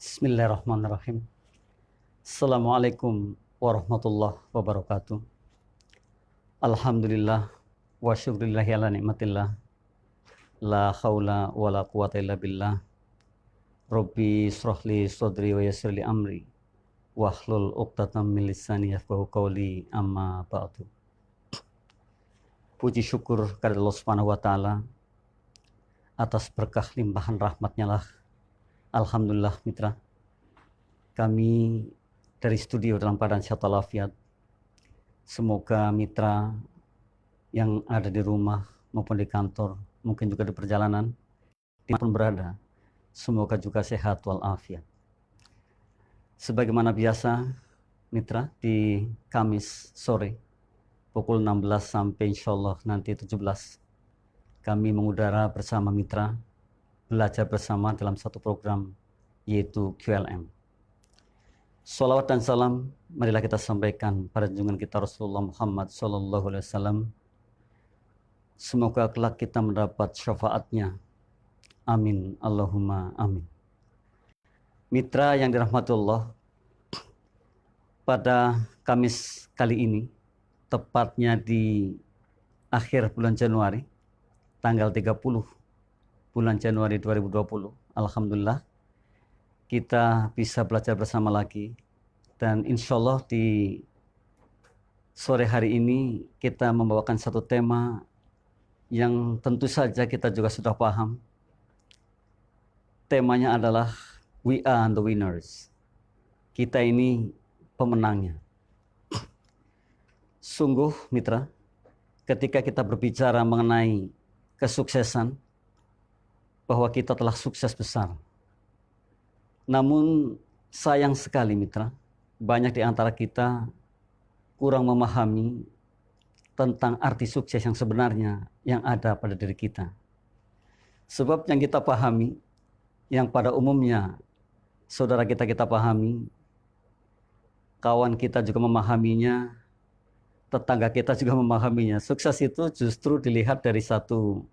Bismillahirrahmanirrahim. Assalamualaikum warahmatullahi wabarakatuh. Alhamdulillah wa syukrillahi ala nikmatillah. La haula wa la quwata illa billah. Rabbi shrahli sadri wa yassirli amri wahlul 'uqdatam min lisani yafqahu qawli, amma ba'du. Puji syukur kepada Allah Subhanahu wa taala atas berkah limpahan rahmatnya lah. Alhamdulillah mitra, kami dari studio dalam keadaan sehat walafiat. Semoga mitra yang ada di rumah maupun di kantor, mungkin juga di perjalanan, dimanapun berada, semoga juga sehat walafiat. Sebagaimana biasa mitra, di Kamis sore pukul 16 sampai insyaallah nanti 17, kami mengudara bersama mitra, belajar bersama dalam satu program, yaitu QLM. Salawat dan salam marilah kita sampaikan pada junjungan kita Rasulullah Muhammad SAW. Semoga kelak kita mendapat syafaatnya. Amin, Allahumma amin. Mitra yang dirahmati Allah, pada Kamis kali ini, tepatnya di akhir bulan Januari, tanggal 30 bulan Januari 2020, alhamdulillah kita bisa belajar bersama lagi. Dan insya Allah di sore hari ini kita membawakan satu tema yang tentu saja kita juga sudah paham. Temanya adalah We are the winners. Kita ini pemenangnya. Sungguh mitra, ketika kita berbicara mengenai kesuksesan, bahwa kita telah sukses besar. Namun sayang sekali mitra, banyak di antara kita kurang memahami tentang arti sukses yang sebenarnya yang ada pada diri kita. Sebab yang kita pahami, yang pada umumnya saudara kita pahami, kawan kita juga memahaminya, tetangga kita juga memahaminya. Sukses itu justru dilihat dari satu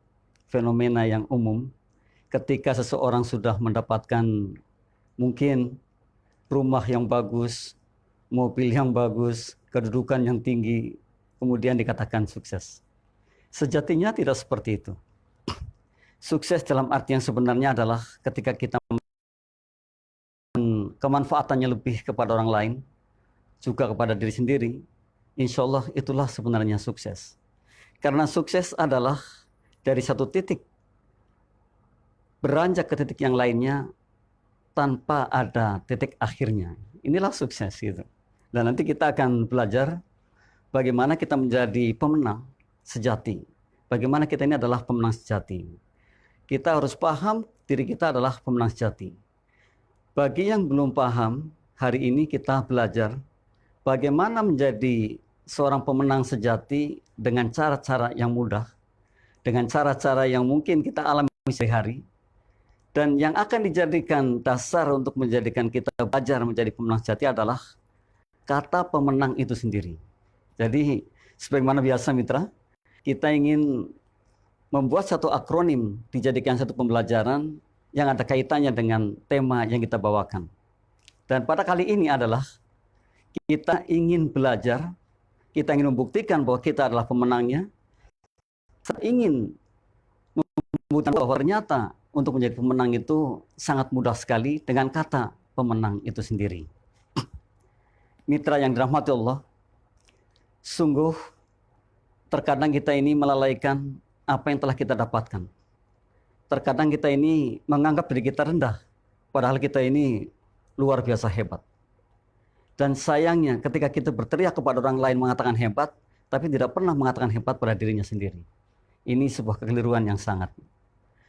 fenomena yang umum. Ketika seseorang sudah mendapatkan mungkin rumah yang bagus, mobil yang bagus, kedudukan yang tinggi, kemudian dikatakan sukses. Sejatinya tidak seperti itu. Sukses dalam arti yang sebenarnya adalah ketika kita kemanfaatannya lebih kepada orang lain, juga kepada diri sendiri. Insya Allah itulah sebenarnya sukses. Karena sukses adalah dari satu titik beranjak ke titik yang lainnya tanpa ada titik akhirnya. Inilah sukses gitu. Dan nanti kita akan belajar bagaimana kita menjadi pemenang sejati. Bagaimana kita ini adalah pemenang sejati. Kita harus paham diri kita adalah pemenang sejati. Bagi yang belum paham, hari ini kita belajar bagaimana menjadi seorang pemenang sejati dengan cara-cara yang mudah, dengan cara-cara yang mungkin kita alami sehari-hari. Dan yang akan dijadikan dasar untuk menjadikan kita belajar menjadi pemenang sejati adalah kata pemenang itu sendiri. Jadi sebagaimana biasa mitra, kita ingin membuat satu akronim, dijadikan satu pembelajaran yang ada kaitannya dengan tema yang kita bawakan. Dan pada kali ini adalah kita ingin belajar, kita ingin membuktikan bahwa kita adalah pemenangnya. Kita ingin membuktikan bahwa ternyata untuk menjadi pemenang itu sangat mudah sekali dengan kata pemenang itu sendiri. Mitra yang dirahmati Allah, sungguh terkadang kita ini melalaikan apa yang telah kita dapatkan. Terkadang kita ini menganggap diri kita rendah, padahal kita ini luar biasa hebat. Dan sayangnya ketika kita berteriak kepada orang lain mengatakan hebat, tapi tidak pernah mengatakan hebat pada dirinya sendiri. Ini sebuah kekeliruan yang sangat.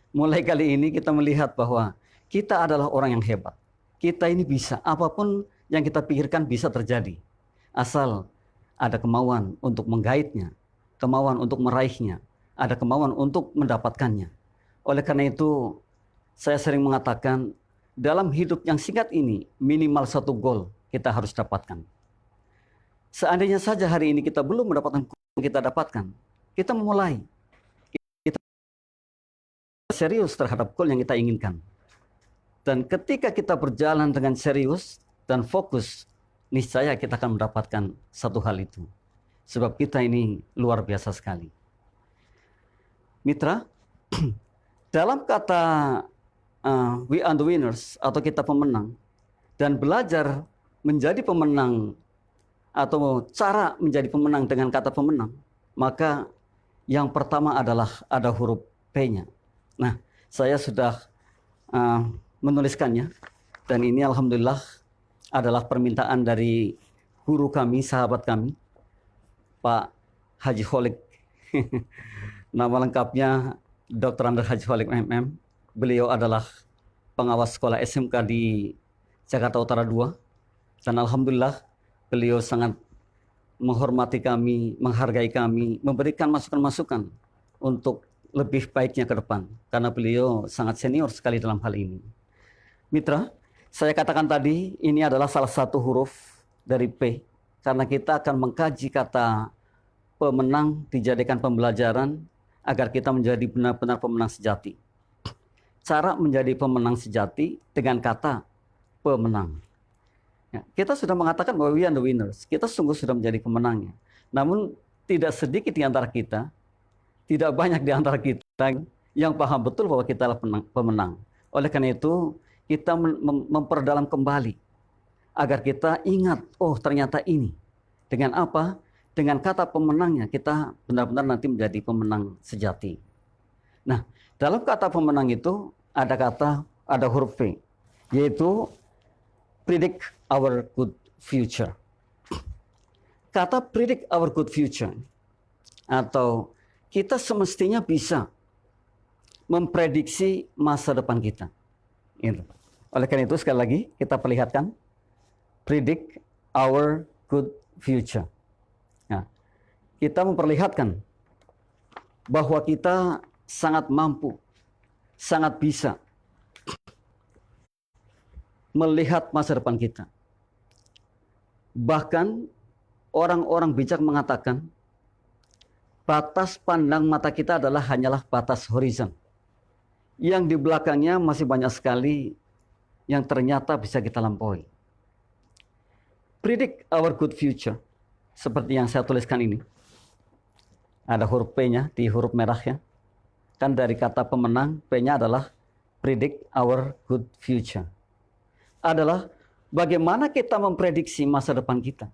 Mulai kali ini kita melihat bahwa kita adalah orang yang hebat. Kita ini bisa, apapun yang kita pikirkan bisa terjadi. Asal ada kemauan untuk menggaitnya, kemauan untuk meraihnya, ada kemauan untuk mendapatkannya. Oleh karena itu, saya sering mengatakan, dalam hidup yang singkat ini, minimal satu goal kita harus dapatkan. Seandainya saja hari ini kita belum mendapatkan goal yang kita dapatkan, kita memulai. Serius terhadap goal yang kita inginkan. Dan ketika kita berjalan dengan serius dan fokus, niscaya kita akan mendapatkan satu hal itu. Sebab kita ini luar biasa sekali. Mitra, dalam kata we are the winners atau kita pemenang, dan belajar menjadi pemenang atau cara menjadi pemenang dengan kata pemenang, maka yang pertama adalah ada huruf P-nya. Nah, saya sudah menuliskannya, dan ini alhamdulillah adalah permintaan dari guru kami, sahabat kami, Pak Haji Kholik. Nama lengkapnya Dr. Andes Haji Kholik MM. Beliau adalah pengawas sekolah SMK di Jakarta Utara 2. Dan alhamdulillah beliau sangat menghormati kami, menghargai kami, memberikan masukan-masukan untuk lebih baiknya ke depan. Karena beliau sangat senior sekali dalam hal ini. Mitra, saya katakan tadi ini adalah salah satu huruf dari P. Karena kita akan mengkaji kata pemenang, dijadikan pembelajaran agar kita menjadi benar-benar pemenang sejati. Cara menjadi pemenang sejati dengan kata pemenang. Ya, kita sudah mengatakan bahwa we are the winners. Kita sungguh sudah menjadi pemenangnya. Namun tidak sedikit di antara kita, tidak banyak di antara kita yang paham betul bahwa kita adalah pemenang. Oleh karena itu, kita memperdalam kembali agar kita ingat, oh ternyata ini. Dengan apa? Dengan kata pemenangnya, kita benar-benar nanti menjadi pemenang sejati. Nah, dalam kata pemenang itu ada huruf P, yaitu predict our good future. Kata predict our good future, atau kita semestinya bisa memprediksi masa depan kita. Oleh karena itu sekali lagi kita perlihatkan predict our good future. Nah, kita memperlihatkan bahwa kita sangat mampu, sangat bisa melihat masa depan kita. Bahkan orang-orang bijak mengatakan batas pandang mata kita hanyalah batas horizon. Yang di belakangnya masih banyak sekali yang ternyata bisa kita lampaui. Predict our good future. Seperti yang saya tuliskan ini. Ada huruf P-nya di huruf merah ya. Kan dari kata pemenang, P-nya adalah predict our good future. Adalah bagaimana kita memprediksi masa depan kita.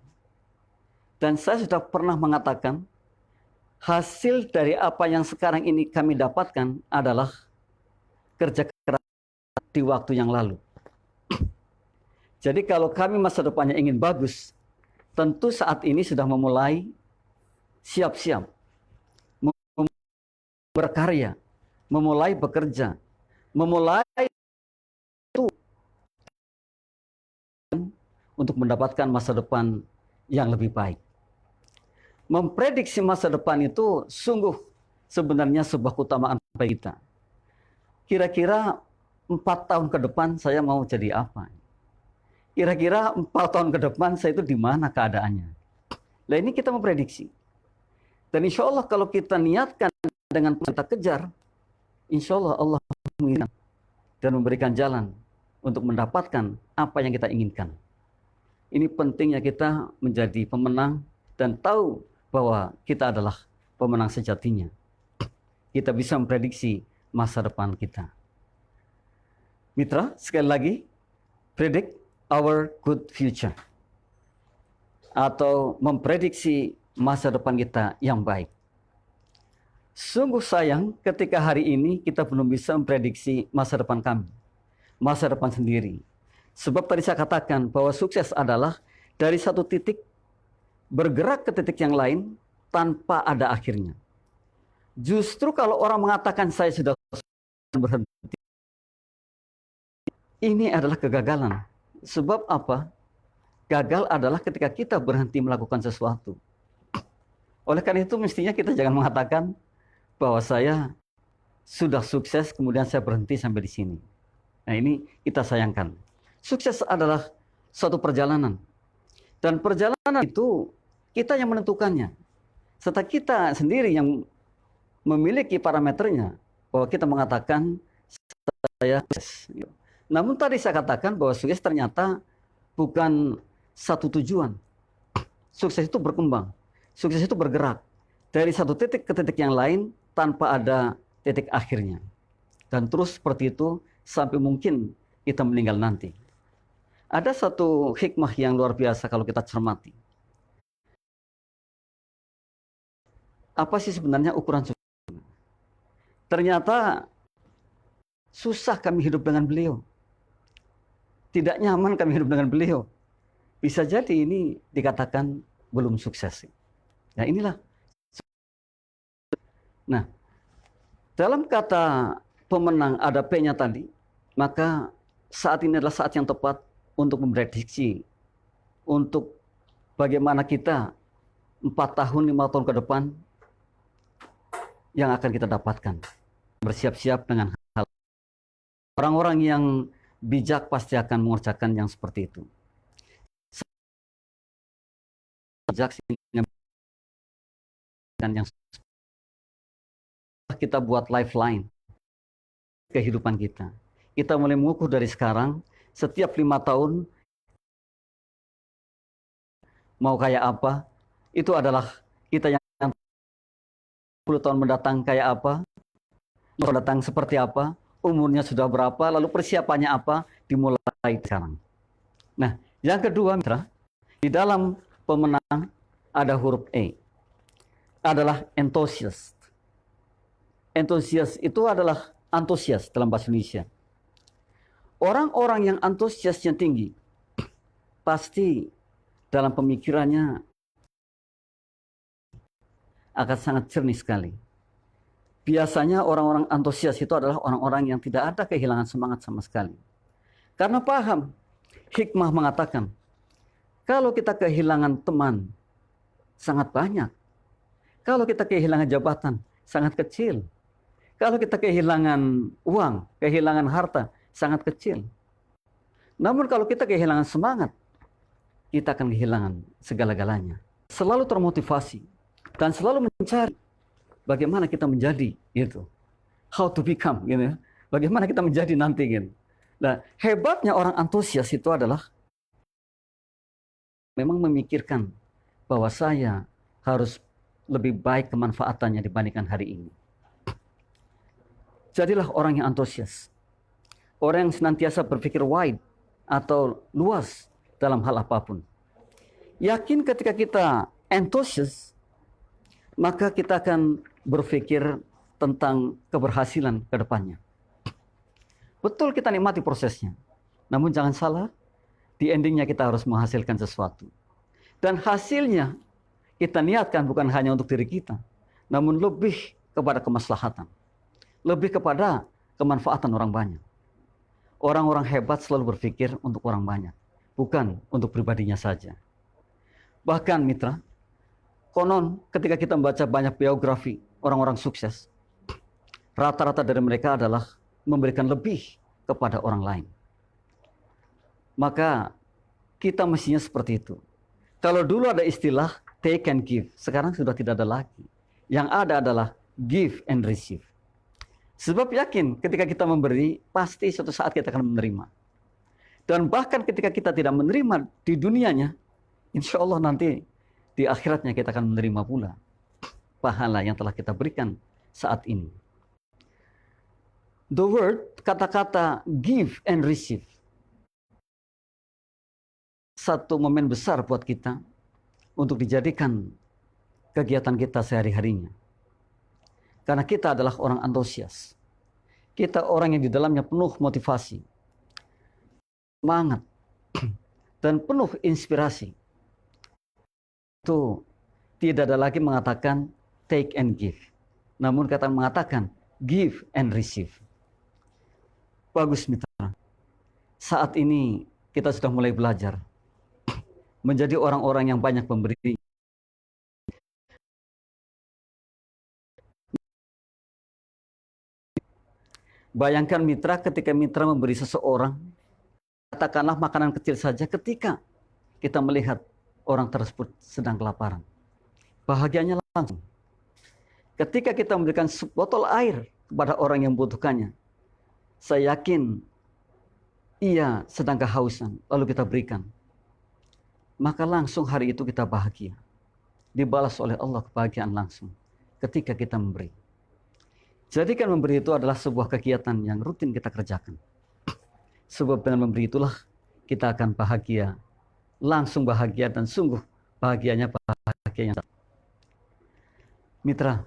Dan saya sudah pernah mengatakan, hasil dari apa yang sekarang ini kami dapatkan adalah kerja keras di waktu yang lalu. Jadi kalau kami masa depannya ingin bagus, tentu saat ini sudah memulai siap-siap, berkarya, memulai bekerja, memulai untuk mendapatkan masa depan yang lebih baik. Memprediksi masa depan itu sungguh sebenarnya sebuah keutamaan bagi kita. Kira-kira 4 tahun ke depan saya mau jadi apa? Kira-kira 4 tahun ke depan saya itu di mana keadaannya? Nah ini kita memprediksi. Dan insya Allah kalau kita niatkan dengan kita kejar, insya Allah Allah menginginkan dan memberikan jalan untuk mendapatkan apa yang kita inginkan. Ini pentingnya kita menjadi pemenang dan tahu bahwa kita adalah pemenang sejatinya. Kita bisa memprediksi masa depan kita. Mitra, sekali lagi, predict our good future. Atau memprediksi masa depan kita yang baik. Sungguh sayang ketika hari ini kita belum bisa memprediksi masa depan kami. Masa depan sendiri. Sebab tadi saya katakan bahwa sukses adalah dari satu titik bergerak ke titik yang lain tanpa ada akhirnya. Justru kalau orang mengatakan saya sudah berhenti, ini adalah kegagalan. Sebab apa? Gagal adalah ketika kita berhenti melakukan sesuatu. Oleh karena itu mestinya kita jangan mengatakan bahwa saya sudah sukses kemudian saya berhenti sampai di sini. Nah ini kita sayangkan. Sukses adalah suatu perjalanan. Dan perjalanan itu kita yang menentukannya. Serta kita sendiri yang memiliki parameternya. Bahwa kita mengatakan saya sukses. Namun tadi saya katakan bahwa sukses ternyata bukan satu tujuan. Sukses itu berkembang, sukses itu bergerak dari satu titik ke titik yang lain tanpa ada titik akhirnya. Dan terus seperti itu sampai mungkin kita meninggal nanti. Ada satu hikmah yang luar biasa kalau kita cermati. Apa sih sebenarnya ukuran sukses? Ternyata susah kami hidup dengan beliau. Tidak nyaman kami hidup dengan beliau. Bisa jadi ini dikatakan belum sukses. Nah inilah. Nah, dalam kata pemenang ada P-nya tadi, maka saat ini adalah saat yang tepat untuk memprediksi untuk bagaimana kita 4 tahun, 5 tahun ke depan yang akan kita dapatkan. Bersiap-siap dengan hal. Orang-orang yang bijak pasti akan mengerjakan yang seperti itu. Bijak dan yang kita buat lifeline kehidupan kita. Kita mulai mengukur dari sekarang, setiap 5 tahun mau kayak apa, itu adalah kita yang 10 tahun mendatang kayak apa, mendatang seperti apa, umurnya sudah berapa, lalu persiapannya apa, dimulai sekarang. Nah, yang kedua mitra, di dalam pemenang ada huruf E, adalah enthusiast. Enthusiast itu adalah antusias dalam bahasa Indonesia. Orang-orang yang antusiasnya tinggi, pasti dalam pemikirannya akan sangat jernih sekali. Biasanya orang-orang antusias itu adalah orang-orang yang tidak ada kehilangan semangat sama sekali. Karena paham, hikmah mengatakan, kalau kita kehilangan teman, sangat banyak. Kalau kita kehilangan jabatan, sangat kecil. Kalau kita kehilangan uang, kehilangan harta, sangat kecil. Namun kalau kita kehilangan semangat, kita akan kehilangan segala-galanya. Selalu termotivasi dan selalu mencari bagaimana kita menjadi gitu. How to become gitu. Bagaimana kita menjadi nanti gitu. Nah, hebatnya orang antusias itu adalah memang memikirkan bahwa saya harus lebih baik kemanfaatannya dibandingkan hari ini. Jadilah orang yang antusias. Orang yang senantiasa berpikir wide atau luas dalam hal apapun. Yakin ketika kita antusias, maka kita akan berpikir tentang keberhasilan ke depannya. Betul kita nikmati prosesnya. Namun jangan salah, di endingnya kita harus menghasilkan sesuatu. Dan hasilnya kita niatkan bukan hanya untuk diri kita, namun lebih kepada kemaslahatan. Lebih kepada kemanfaatan orang banyak. Orang-orang hebat selalu berpikir untuk orang banyak, bukan untuk pribadinya saja. Bahkan mitra, konon ketika kita membaca banyak biografi orang-orang sukses, rata-rata dari mereka adalah memberikan lebih kepada orang lain. Maka kita mestinya seperti itu. Kalau dulu ada istilah take and give, sekarang sudah tidak ada lagi. Yang ada adalah give and receive. Sebab yakin ketika kita memberi, pasti suatu saat kita akan menerima. Dan bahkan ketika kita tidak menerima di dunianya, insya Allah nanti di akhiratnya kita akan menerima pula pahala yang telah kita berikan saat ini. The word, kata-kata give and receive, satu momen besar buat kita untuk dijadikan kegiatan kita sehari-harinya. Karena kita adalah orang antusias. Kita orang yang di dalamnya penuh motivasi, semangat, dan penuh inspirasi. Itu tidak ada lagi mengatakan take and give. Namun kata mengatakan give and receive. Bagus mitra. Saat ini kita sudah mulai belajar menjadi orang-orang yang banyak memberi. Bayangkan mitra, ketika mitra memberi seseorang, katakanlah makanan kecil saja, ketika kita melihat orang tersebut sedang kelaparan, bahagianya langsung. Ketika kita memberikan sebotol air kepada orang yang membutuhkannya, saya yakin ia sedang kehausan, lalu kita berikan, maka langsung hari itu kita bahagia. Dibalas oleh Allah kebahagiaan langsung ketika kita memberi. Jadikan memberi itu adalah sebuah kegiatan yang rutin kita kerjakan. Sebab dengan memberi itulah kita akan bahagia, langsung bahagia, dan sungguh bahagianya bahagianya. Mitra,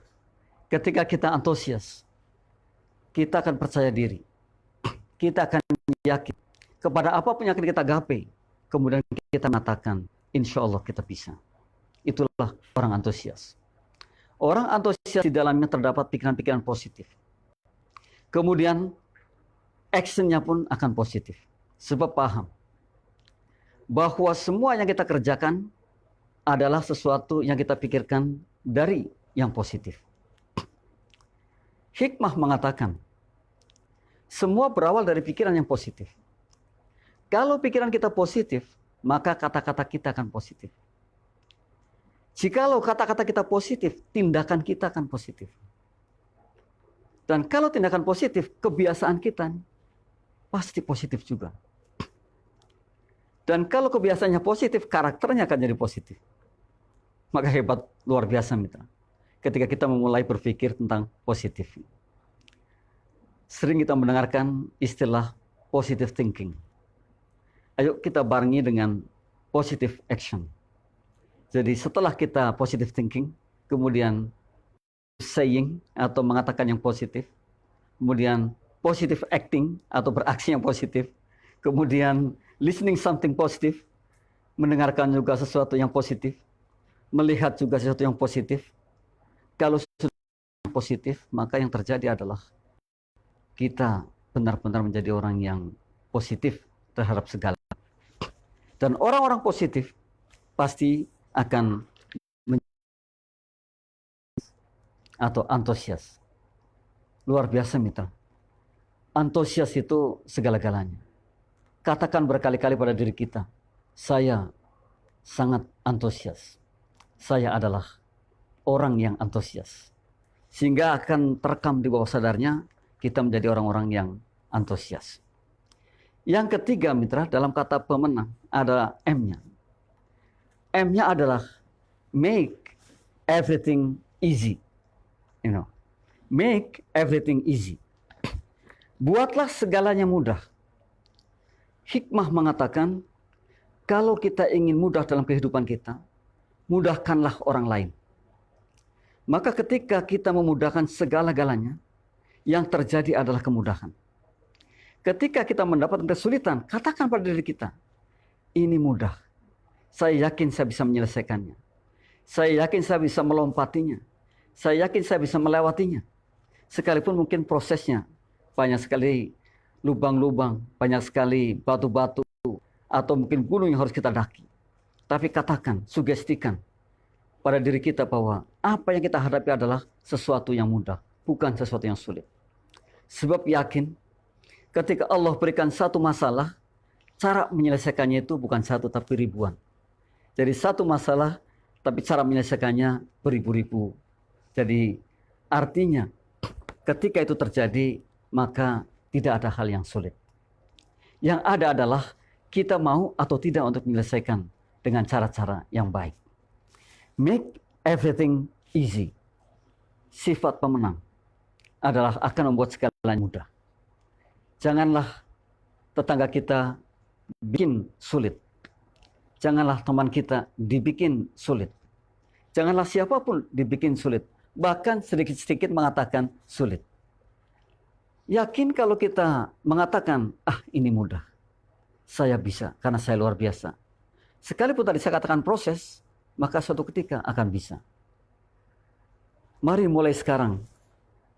ketika kita antusias, kita akan percaya diri, kita akan yakin kepada apapun yang akan kita gapai. Kemudian kita mengatakan, insya Allah kita bisa. Itulah orang antusias. Orang antusias di dalamnya terdapat pikiran-pikiran positif. Kemudian actionnya pun akan positif. Sebab paham bahwa semua yang kita kerjakan adalah sesuatu yang kita pikirkan dari yang positif. Hikmah mengatakan, semua berawal dari pikiran yang positif. Kalau pikiran kita positif, maka kata-kata kita akan positif. Jikalau kata-kata kita positif, tindakan kita akan positif. Dan kalau tindakan positif, kebiasaan kita pasti positif juga. Dan kalau kebiasaannya positif, karakternya akan jadi positif. Maka hebat, luar biasa mitra. Ketika kita memulai berpikir tentang positif. Sering kita mendengarkan istilah positive thinking. Ayo kita barengi dengan positive action. Jadi setelah kita positive thinking, kemudian saying atau mengatakan yang positif, kemudian positive acting atau beraksi yang positif, kemudian listening something positif, mendengarkan juga sesuatu yang positif, melihat juga sesuatu yang positif. Kalau sudah positif, maka yang terjadi adalah kita benar-benar menjadi orang yang positif terhadap segala. Dan orang-orang positif pasti akan atau antusias. Luar biasa mitra. Antusias itu segala-galanya. Katakan berkali-kali pada diri kita, saya sangat antusias. Saya adalah orang yang antusias. Sehingga akan terekam di bawah sadarnya, kita menjadi orang-orang yang antusias. Yang ketiga mitra, dalam kata pemenang ada M-nya. M-nya adalah make everything easy. Make everything easy. Buatlah segalanya mudah. Hikmah mengatakan, kalau kita ingin mudah dalam kehidupan kita, mudahkanlah orang lain. Maka ketika kita memudahkan segala-galanya, yang terjadi adalah kemudahan. Ketika kita mendapatkan kesulitan, katakan pada diri kita, ini mudah. Saya yakin saya bisa menyelesaikannya. Saya yakin saya bisa melompatinya. Saya yakin saya bisa melewatinya. Sekalipun mungkin prosesnya banyak sekali lubang-lubang, banyak sekali batu-batu, atau mungkin gunung yang harus kita daki. Tapi katakan, sugestikan pada diri kita bahwa apa yang kita hadapi adalah sesuatu yang mudah, bukan sesuatu yang sulit. Sebab yakin, ketika Allah berikan satu masalah, cara menyelesaikannya itu bukan satu tapi ribuan. Jadi satu masalah, tapi cara menyelesaikannya beribu-ribu. Jadi artinya ketika itu terjadi, maka tidak ada hal yang sulit. Yang ada adalah kita mau atau tidak untuk menyelesaikan dengan cara-cara yang baik. Make everything easy. Sifat pemenang adalah akan membuat segalanya mudah. Janganlah tetangga kita bikin sulit. Janganlah teman kita dibikin sulit. Janganlah siapapun dibikin sulit. Bahkan sedikit-sedikit mengatakan sulit. Yakin kalau kita mengatakan, ini mudah. Saya bisa karena saya luar biasa. Sekalipun tadi saya katakan proses, maka suatu ketika akan bisa. Mari mulai sekarang.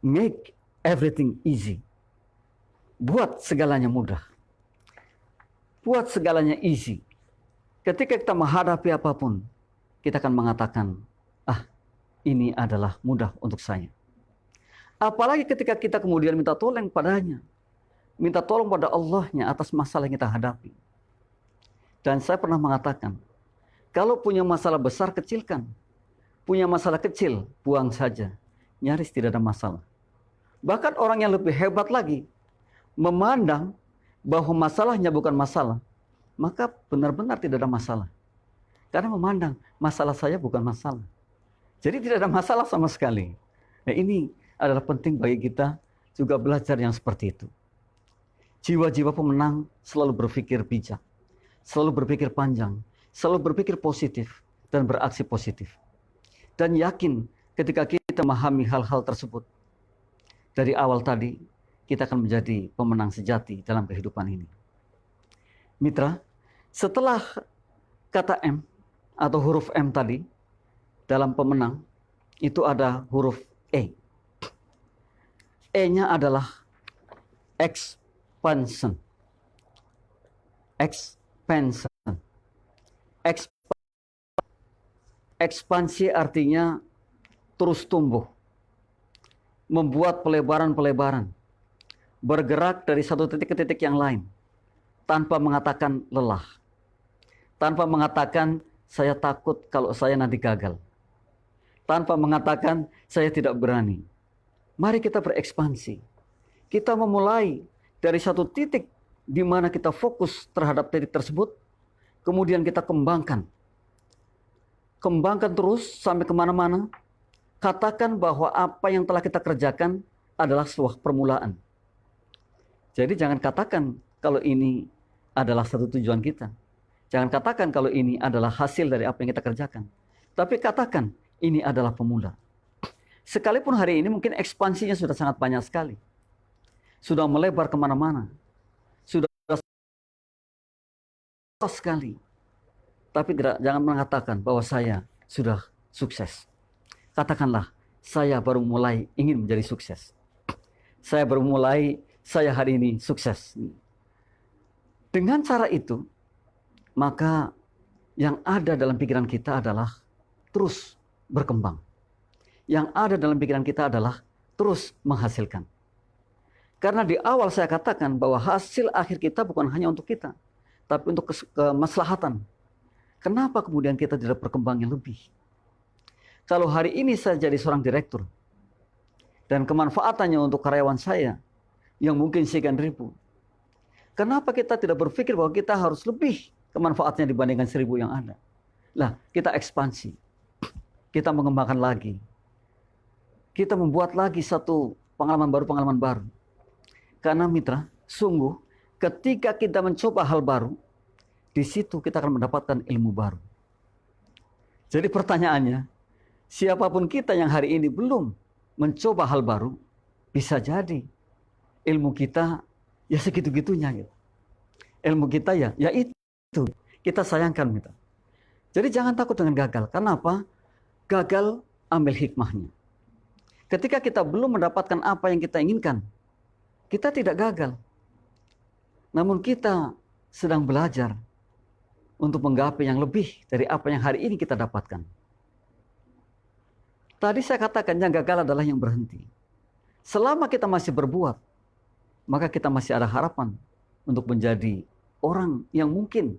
Make everything easy. Buat segalanya mudah. Buat segalanya easy. Ketika kita menghadapi apapun, kita akan mengatakan, ini adalah mudah untuk saya. Apalagi ketika kita kemudian minta tolong padanya. Minta tolong pada Allahnya atas masalah yang kita hadapi. Dan saya pernah mengatakan, kalau punya masalah besar, kecilkan. Punya masalah kecil, buang saja. Nyaris tidak ada masalah. Bahkan orang yang lebih hebat lagi, memandang bahwa masalahnya bukan masalah, maka benar-benar tidak ada masalah. Karena memandang masalah saya bukan masalah. Jadi tidak ada masalah sama sekali. Nah, ini adalah penting bagi kita juga belajar yang seperti itu. Jiwa-jiwa pemenang selalu berpikir bijak, selalu berpikir panjang, selalu berpikir positif, dan beraksi positif. Dan yakin ketika kita memahami hal-hal tersebut, dari awal tadi, kita akan menjadi pemenang sejati dalam kehidupan ini. Mitra, setelah kata M atau huruf M tadi, dalam pemenang, itu ada huruf E. E-nya adalah expansion. Expansion. Ekspansi artinya terus tumbuh, membuat pelebaran-pelebaran, bergerak dari satu titik ke titik yang lain, tanpa mengatakan lelah, tanpa mengatakan saya takut kalau saya nanti gagal, tanpa mengatakan saya tidak berani. Mari kita berekspansi. Kita memulai dari satu titik di mana kita fokus terhadap titik tersebut, kemudian kita kembangkan. Kembangkan terus sampai kemana-mana. Katakan bahwa apa yang telah kita kerjakan adalah sebuah permulaan. Jadi jangan katakan kalau ini adalah satu tujuan kita. Jangan katakan kalau ini adalah hasil dari apa yang kita kerjakan. Tapi katakan ini adalah pemula. Sekalipun hari ini mungkin ekspansinya sudah sangat banyak sekali. Sudah melebar kemana-mana. Sudah sekali. Tapi jangan mengatakan bahwa saya sudah sukses. Katakanlah, saya baru mulai ingin menjadi sukses. Saya baru mulai, saya hari ini sukses. Dengan cara itu, maka yang ada dalam pikiran kita adalah terus berkembang. Yang ada dalam pikiran kita adalah terus menghasilkan. Karena di awal saya katakan bahwa hasil akhir kita bukan hanya untuk kita, tapi untuk kemaslahatan. Kenapa kemudian kita tidak berkembang yang lebih? Kalau hari ini saya jadi seorang direktur, dan kemanfaatannya untuk karyawan saya, yang mungkin sekian ribu, kenapa kita tidak berpikir bahwa kita harus lebih kemanfaatnya dibandingkan 1000 yang ada? Lah, kita ekspansi. Kita mengembangkan lagi. Kita membuat lagi satu pengalaman baru. Karena mitra, sungguh ketika kita mencoba hal baru, di situ kita akan mendapatkan ilmu baru. Jadi pertanyaannya, siapapun kita yang hari ini belum mencoba hal baru, bisa jadi ilmu kita ya segitu-gitunya gitu. Ilmu kita ya itu. Kita sayangkan mitra. Jadi jangan takut dengan gagal. Kenapa? Gagal, ambil hikmahnya. Ketika kita belum mendapatkan apa yang kita inginkan, kita tidak gagal. Namun kita sedang belajar untuk menggapai yang lebih dari apa yang hari ini kita dapatkan. Tadi saya katakan yang gagal adalah yang berhenti. Selama kita masih berbuat, maka kita masih ada harapan untuk menjadi orang yang mungkin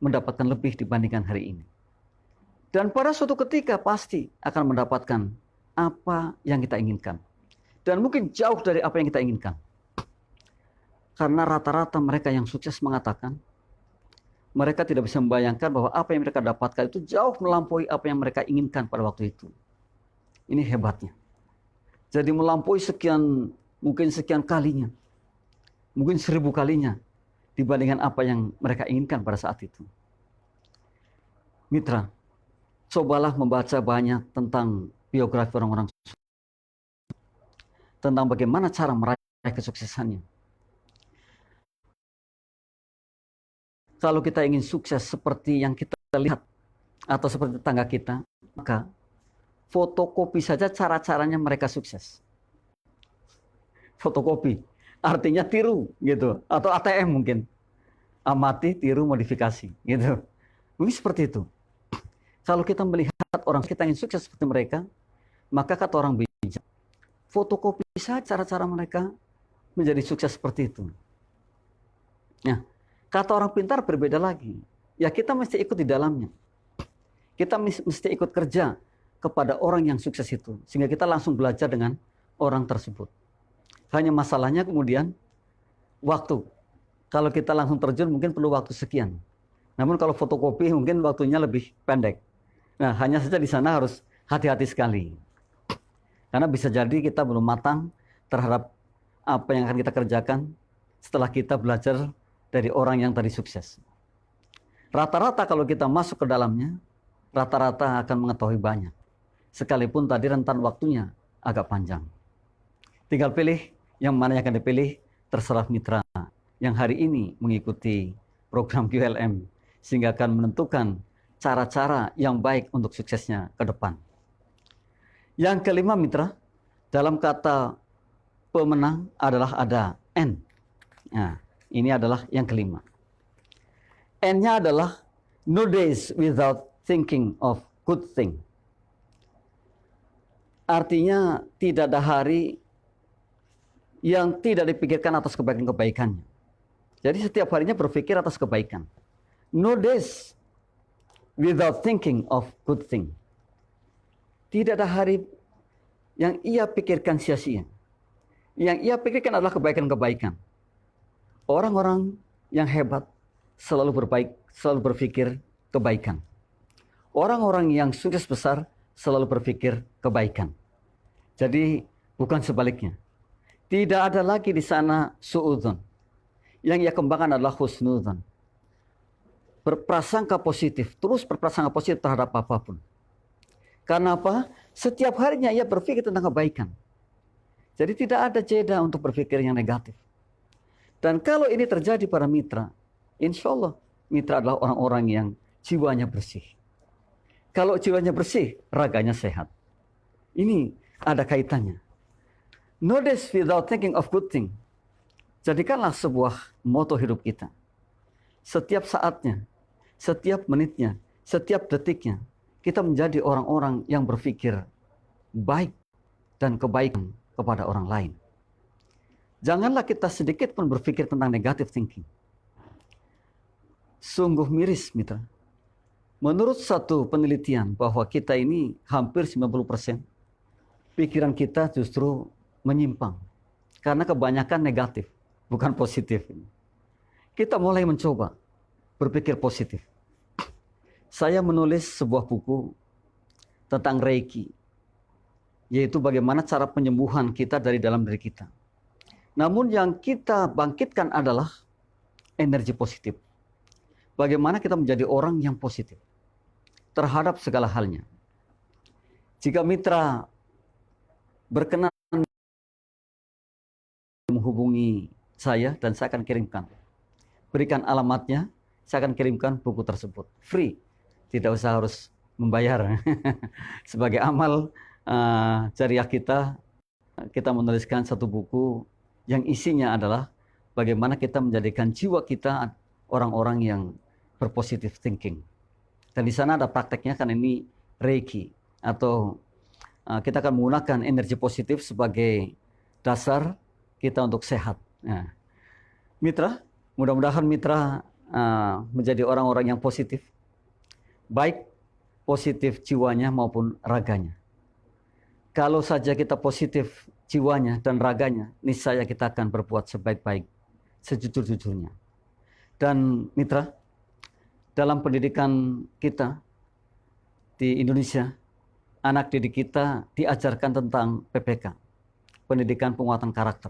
mendapatkan lebih dibandingkan hari ini. Dan pada suatu ketika pasti akan mendapatkan apa yang kita inginkan. Dan mungkin jauh dari apa yang kita inginkan. Karena rata-rata mereka yang sukses mengatakan, mereka tidak bisa membayangkan bahwa apa yang mereka dapatkan itu jauh melampaui apa yang mereka inginkan pada waktu itu. Ini hebatnya. Jadi melampaui mungkin sekian kalinya. Mungkin 1000 kalinya dibandingkan apa yang mereka inginkan pada saat itu. Mitra, cobalah membaca banyak tentang biografi orang-orang sukses. Tentang bagaimana cara meraih kesuksesannya. Kalau kita ingin sukses seperti yang kita lihat atau seperti tetangga kita, maka fotokopi saja cara-caranya mereka sukses. Fotokopi, artinya tiru gitu, atau ATM mungkin. Amati, tiru, modifikasi gitu. Mungkin seperti itu. Kalau kita melihat orang kita ingin sukses seperti mereka, maka kata orang bijak, fotokopi saja cara-cara mereka menjadi sukses seperti itu. Nah, kata orang pintar berbeda lagi. Ya kita mesti ikut di dalamnya. Kita mesti ikut kerja kepada orang yang sukses itu. Sehingga kita langsung belajar dengan orang tersebut. Hanya masalahnya kemudian waktu. Kalau kita langsung terjun mungkin perlu waktu sekian. Namun kalau fotokopi mungkin waktunya lebih pendek. Nah, hanya saja di sana harus hati-hati sekali. Karena bisa jadi kita belum matang terhadap apa yang akan kita kerjakan setelah kita belajar dari orang yang tadi sukses. Rata-rata kalau kita masuk ke dalamnya, rata-rata akan mengetahui banyak. Sekalipun tadi rentan waktunya agak panjang. Tinggal pilih yang mana yang akan dipilih, terserah mitra yang hari ini mengikuti program QLM, sehingga akan menentukan cara-cara yang baik untuk suksesnya ke depan. Yang kelima mitra, dalam kata pemenang adalah ada N. Nah, ini adalah yang kelima. N-nya adalah no days without thinking of good thing. Artinya tidak ada hari yang tidak dipikirkan atas kebaikan-kebaikannya. Jadi setiap harinya berpikir atas kebaikan. No days without thinking of good thing. Tidak ada hari yang ia pikirkan sia-sia. Yang ia pikirkan adalah kebaikan-kebaikan. Orang-orang yang hebat selalu berpikir kebaikan. Orang-orang yang sukses besar selalu berpikir kebaikan. Jadi bukan sebaliknya. Tidak ada lagi di sana suudzon. Yang ia kembangkan adalah husnudzon. Berprasangka positif, terus berprasangka positif terhadap apapun. Karena apa? Setiap harinya ia berpikir tentang kebaikan. Jadi tidak ada jeda untuk berpikir yang negatif. Dan kalau ini terjadi para mitra, insya Allah mitra adalah orang-orang yang jiwanya bersih. Kalau jiwanya bersih, raganya sehat. Ini ada kaitannya. No days without thinking of good thing. Jadikanlah sebuah moto hidup kita. Setiap saatnya, setiap menitnya, setiap detiknya, kita menjadi orang-orang yang berpikir baik dan kebaikan kepada orang lain. Janganlah kita sedikit pun berpikir tentang negative thinking. Sungguh miris, mitra. Menurut satu penelitian bahwa kita ini hampir 90% pikiran kita justru menyimpang. Karena kebanyakan negatif, bukan positif. Kita mulai mencoba berpikir positif. Saya menulis sebuah buku tentang Reiki, yaitu bagaimana cara penyembuhan kita dari dalam diri kita. Namun yang kita bangkitkan adalah energi positif. Bagaimana kita menjadi orang yang positif terhadap segala halnya. Jika mitra berkenan menghubungi saya dan saya akan kirimkan. Berikan alamatnya, saya akan kirimkan buku tersebut. Free, tidak usah harus membayar. Sebagai amal jariah kita menuliskan satu buku yang isinya adalah bagaimana kita menjadikan jiwa kita orang-orang yang berpositive thinking. Dan di sana ada prakteknya, kan ini Reiki, atau kita akan menggunakan energi positif sebagai dasar kita untuk sehat. Nah, mitra, mudah-mudahan mitra menjadi orang-orang yang positif, baik positif jiwanya maupun raganya. Kalau saja kita positif jiwanya dan raganya, niscaya kita akan berbuat sebaik-baik, sejujur-jujurnya. Dan mitra, dalam pendidikan kita di Indonesia, anak didik kita diajarkan tentang PPK, pendidikan penguatan karakter.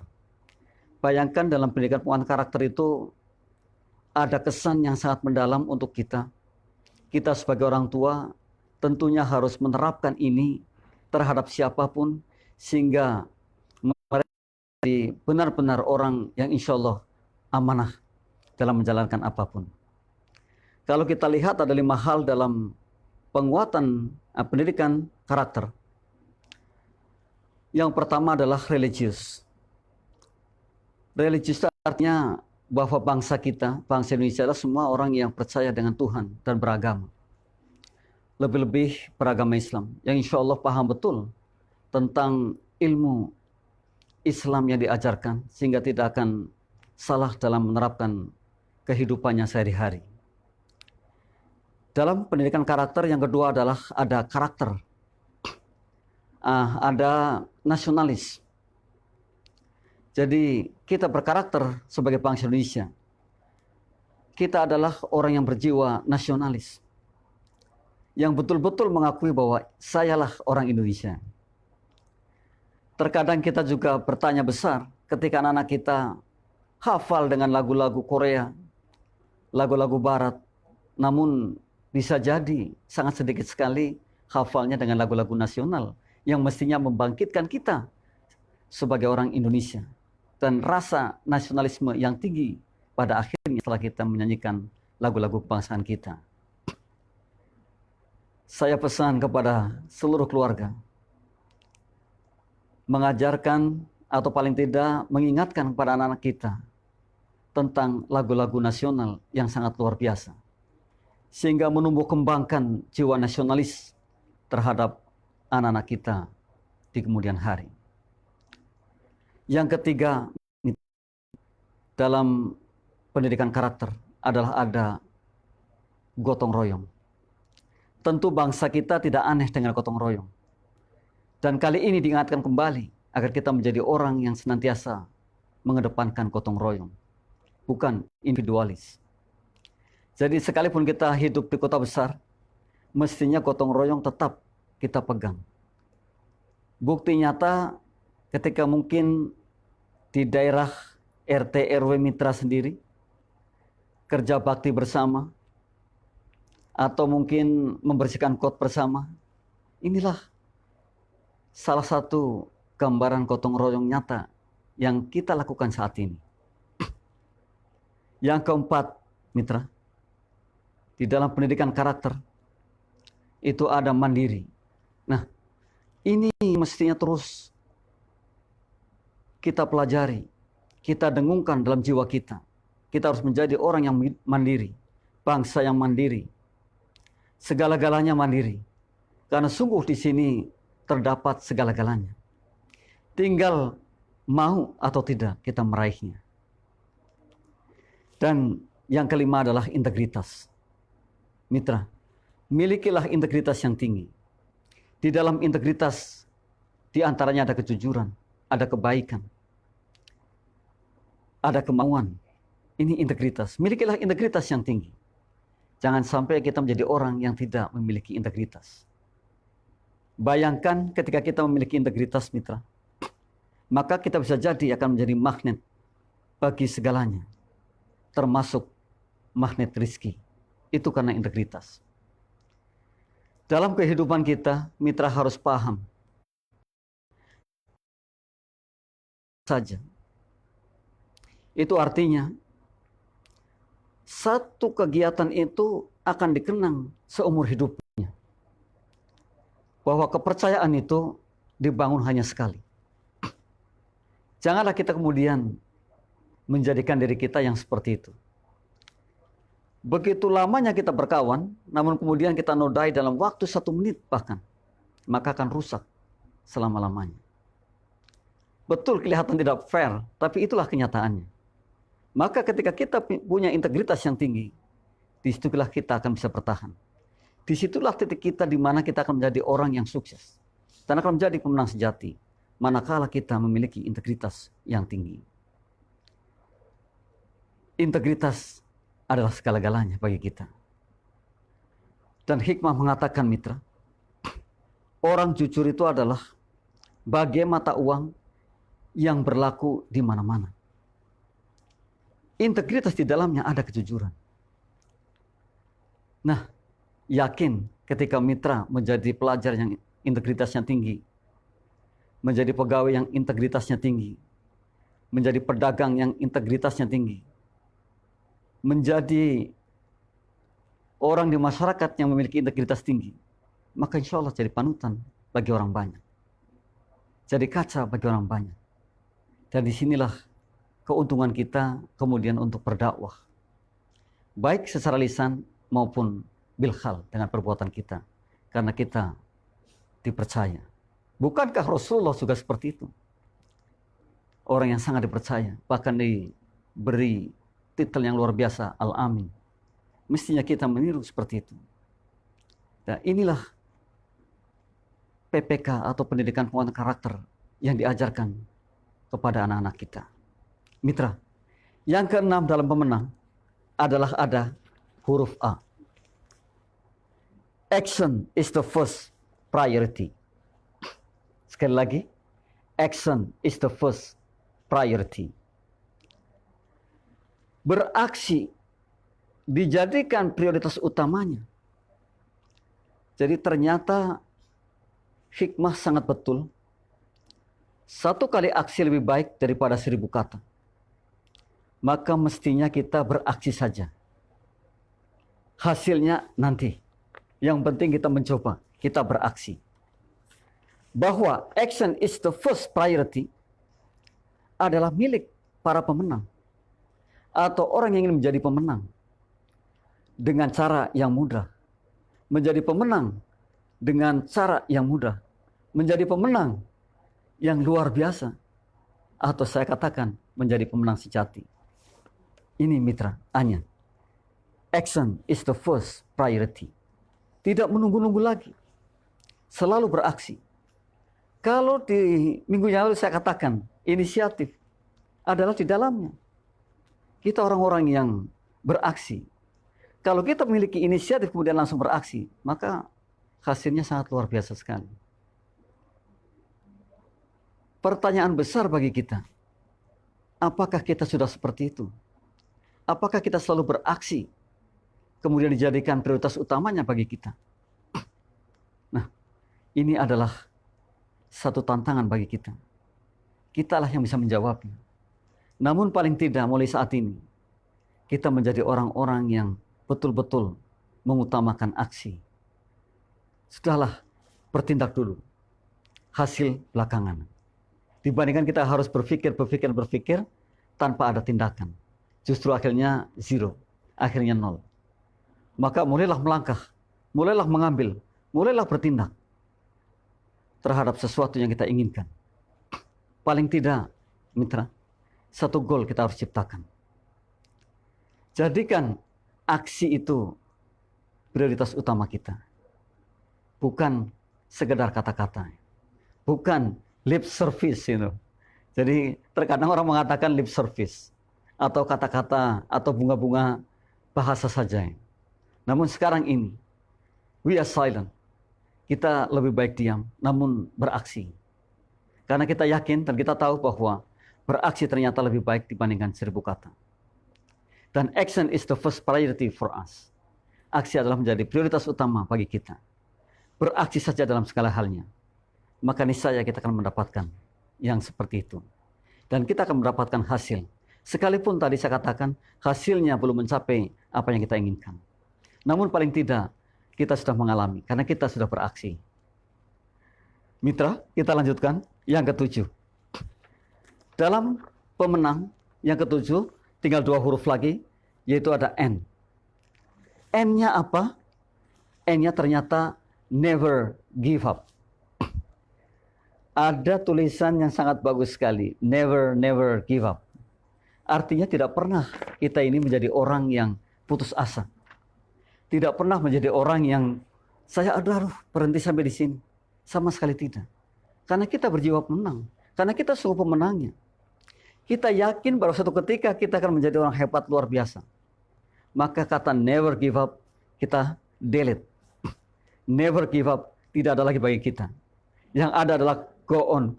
Bayangkan dalam pendidikan penguatan karakter itu ada kesan yang sangat mendalam untuk kita. Kita sebagai orang tua tentunya harus menerapkan ini terhadap siapapun, sehingga mereka benar-benar orang yang insya Allah amanah dalam menjalankan apapun. Kalau kita lihat ada 5 hal dalam penguatan pendidikan karakter. Yang pertama adalah religius. Religius artinya bahwa bangsa kita, bangsa Indonesia adalah semua orang yang percaya dengan Tuhan dan beragama. Lebih-lebih beragama Islam, yang insya Allah paham betul tentang ilmu Islam yang diajarkan, sehingga tidak akan salah dalam menerapkan kehidupannya sehari-hari. Dalam pendidikan karakter yang kedua adalah ada karakter, ada nasionalis. Jadi kita berkarakter sebagai bangsa Indonesia. kita adalah orang yang berjiwa nasionalis, yang betul-betul mengakui bahwa sayalah orang Indonesia. Terkadang kita juga bertanya besar ketika anak-anak kita hafal dengan lagu-lagu Korea, lagu-lagu Barat, namun bisa jadi sangat sedikit sekali hafalnya dengan lagu-lagu nasional yang mestinya membangkitkan kita sebagai orang Indonesia dan rasa nasionalisme yang tinggi pada akhirnya setelah kita menyanyikan lagu-lagu kebangsaan kita. Saya pesan kepada seluruh keluarga, mengajarkan atau paling tidak mengingatkan kepada anak-anak kita tentang lagu-lagu nasional yang sangat luar biasa, sehingga menumbuh kembangkan jiwa nasionalis terhadap anak-anak kita di kemudian hari. Yang ketiga, dalam pendidikan karakter adalah ada gotong royong. Tentu bangsa kita tidak aneh dengan gotong royong. Dan kali ini diingatkan kembali agar kita menjadi orang yang senantiasa mengedepankan gotong royong, bukan individualis. Jadi sekalipun kita hidup di kota besar, mestinya gotong royong tetap kita pegang. Bukti nyata ketika mungkin di daerah RT RW mitra sendiri, kerja bakti bersama, atau mungkin membersihkan kot bersama, inilah salah satu gambaran gotong royong nyata yang kita lakukan saat ini. Yang keempat, mitra, di dalam pendidikan karakter itu ada mandiri. Nah, ini mestinya terus kita pelajari, kita dengungkan dalam jiwa kita. Kita harus menjadi orang yang mandiri, bangsa yang mandiri, segala-galanya mandiri. Karena sungguh di sini terdapat segala-galanya. Tinggal mau atau tidak kita meraihnya. Dan yang kelima adalah integritas. Mitra, milikilah integritas yang tinggi. Di dalam integritas, di antaranya ada kejujuran, ada kebaikan, ada kemauan. Ini integritas. Milikilah integritas yang tinggi. Jangan sampai kita menjadi orang yang tidak memiliki integritas. Bayangkan ketika kita memiliki integritas, mitra, maka kita bisa jadi akan menjadi magnet bagi segalanya, termasuk magnet rezeki. Itu karena integritas. Dalam kehidupan kita, mitra harus paham saja. Itu artinya satu kegiatan itu akan dikenang seumur hidupnya. Bahwa kepercayaan itu dibangun hanya sekali. Janganlah kita kemudian menjadikan diri kita yang seperti itu. Begitu lamanya kita berkawan, namun kemudian kita nodai dalam waktu 1 menit bahkan, maka akan rusak selama-lamanya. Betul kelihatan tidak fair, tapi itulah kenyataannya. Maka ketika kita punya integritas yang tinggi, disitulah kita akan bisa bertahan. Disitulah titik kita di mana kita akan menjadi orang yang sukses. Dan akan menjadi pemenang sejati, manakala kita memiliki integritas yang tinggi. Integritas adalah segala-galanya bagi kita. Dan hikmah mengatakan, mitra, orang jujur itu adalah bagai mata uang yang berlaku di mana-mana. Integritas di dalamnya ada kejujuran. Nah, yakin ketika mitra menjadi pelajar yang integritasnya tinggi, menjadi pegawai yang integritasnya tinggi, menjadi pedagang yang integritasnya tinggi, menjadi orang di masyarakat yang memiliki integritas tinggi, maka insya Allah jadi panutan bagi orang banyak. Jadi kaca bagi orang banyak. Dan disinilah keuntungan kita kemudian untuk berdakwah. Baik secara lisan maupun bilhal dengan perbuatan kita. Karena kita dipercaya. Bukankah Rasulullah juga seperti itu? Orang yang sangat dipercaya. Bahkan diberi titel yang luar biasa, Al-Amin. Mestinya kita meniru seperti itu. Nah, inilah PPK atau pendidikan penguatan karakter yang diajarkan kepada anak-anak kita. Mitra, yang keenam dalam pemenang adalah ada huruf A. Action is the first priority. Sekali lagi, action is the first priority. Beraksi dijadikan prioritas utamanya. Jadi ternyata hikmah sangat betul. Satu kali aksi lebih baik daripada 1000 kata. Maka mestinya kita beraksi saja. Hasilnya nanti. Yang penting kita mencoba, kita beraksi. Bahwa action is the first priority adalah milik para pemenang. Atau orang yang ingin menjadi pemenang. Dengan cara yang mudah. Menjadi pemenang dengan cara yang mudah. Menjadi pemenang yang luar biasa. Atau saya katakan menjadi pemenang sejati. Ini mitra, hanya. Action is the first priority. Tidak menunggu-nunggu lagi. Selalu beraksi. Kalau di minggu yang lalu saya katakan, inisiatif adalah di dalamnya. Kita orang-orang yang beraksi. Kalau kita memiliki inisiatif kemudian langsung beraksi, maka hasilnya sangat luar biasa sekali. Pertanyaan besar bagi kita, apakah kita sudah seperti itu? Apakah kita selalu beraksi, kemudian dijadikan prioritas utamanya bagi kita? Nah, ini adalah satu tantangan bagi kita. Kitalah yang bisa menjawabnya. Namun paling tidak mulai saat ini, kita menjadi orang-orang yang betul-betul mengutamakan aksi. Sudahlah, bertindak dulu. Hasil belakangan. Dibandingkan kita harus berpikir tanpa ada tindakan. Justru akhirnya zero, akhirnya nol. Maka mulailah melangkah, mulailah mengambil, mulailah bertindak terhadap sesuatu yang kita inginkan. Paling tidak, mitra, satu goal kita harus ciptakan. Jadikan aksi itu prioritas utama kita. Bukan sekedar kata-kata. Bukan lip service itu. Jadi terkadang orang mengatakan lip service. Atau kata-kata atau bunga-bunga bahasa saja. Namun sekarang ini, we are silent. Kita lebih baik diam, namun beraksi. Karena kita yakin dan kita tahu bahwa beraksi ternyata lebih baik dibandingkan 1000 kata. Dan action is the first priority for us. Aksi adalah menjadi prioritas utama bagi kita. Beraksi saja dalam segala halnya. Maka niscaya kita akan mendapatkan yang seperti itu. Dan kita akan mendapatkan hasil. Sekalipun tadi saya katakan hasilnya belum mencapai apa yang kita inginkan. Namun paling tidak kita sudah mengalami karena kita sudah beraksi. Mitra, kita lanjutkan yang ketujuh. Dalam pemenang yang ketujuh tinggal 2 huruf lagi, yaitu ada N. N-nya apa? N-nya ternyata never give up. Ada tulisan yang sangat bagus sekali, never give up. Artinya tidak pernah kita ini menjadi orang yang putus asa. Tidak pernah menjadi orang yang saya aduh berhenti sampai di sini. Sama sekali tidak. Karena kita berjiwa pemenang. Karena kita sungguh pemenangnya. Kita yakin bahwa suatu ketika kita akan menjadi orang hebat luar biasa. Maka kata never give up kita delete. Never give up tidak ada lagi bagi kita. Yang ada adalah go on.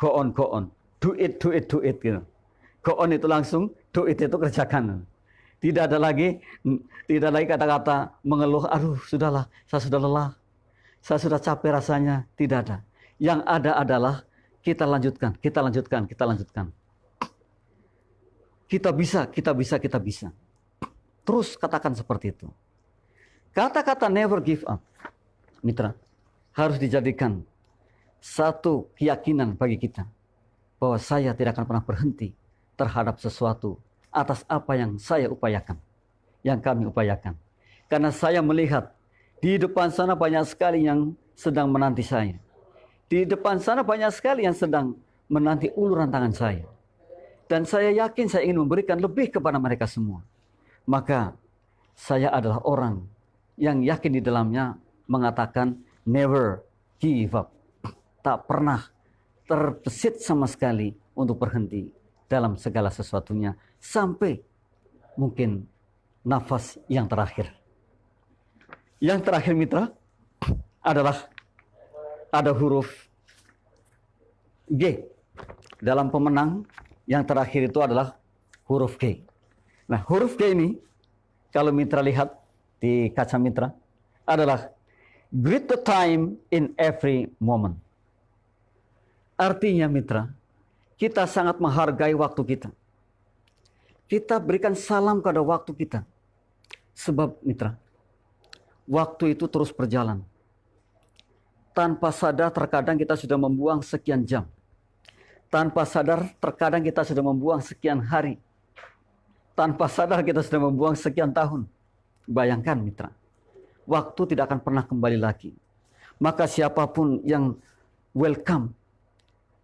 Do it gitu. Go on itu langsung, do it itu kerjakan. Tidak ada lagi kata-kata mengeluh, aduh sudahlah, saya sudah lelah. Saya sudah capek rasanya, tidak ada. Yang ada adalah kita lanjutkan. Kita bisa. Terus katakan seperti itu. Kata-kata never give up, mitra, harus dijadikan satu keyakinan bagi kita. Bahwa saya tidak akan pernah berhenti terhadap sesuatu atas apa yang saya upayakan, yang kami upayakan. Karena saya melihat di depan sana banyak sekali yang sedang menanti saya. Di depan sana banyak sekali yang sedang menanti uluran tangan saya. Dan saya yakin saya ingin memberikan lebih kepada mereka semua. Maka saya adalah orang yang yakin di dalamnya mengatakan never give up. Tak pernah terbesit sama sekali untuk berhenti dalam segala sesuatunya sampai mungkin nafas yang terakhir. Yang terakhir mitra adalah ada huruf G. Dalam pemenang yang terakhir itu adalah huruf G. Nah, huruf G ini kalau mitra lihat di kaca mitra adalah greet the time in every moment. Artinya mitra, kita sangat menghargai waktu kita. Kita berikan salam pada waktu kita. Sebab mitra, waktu itu terus berjalan. Tanpa sadar terkadang kita sudah membuang sekian jam. Tanpa sadar terkadang kita sudah membuang sekian hari. Tanpa sadar kita sudah membuang sekian tahun. Bayangkan mitra, waktu tidak akan pernah kembali lagi. Maka siapapun yang welcome,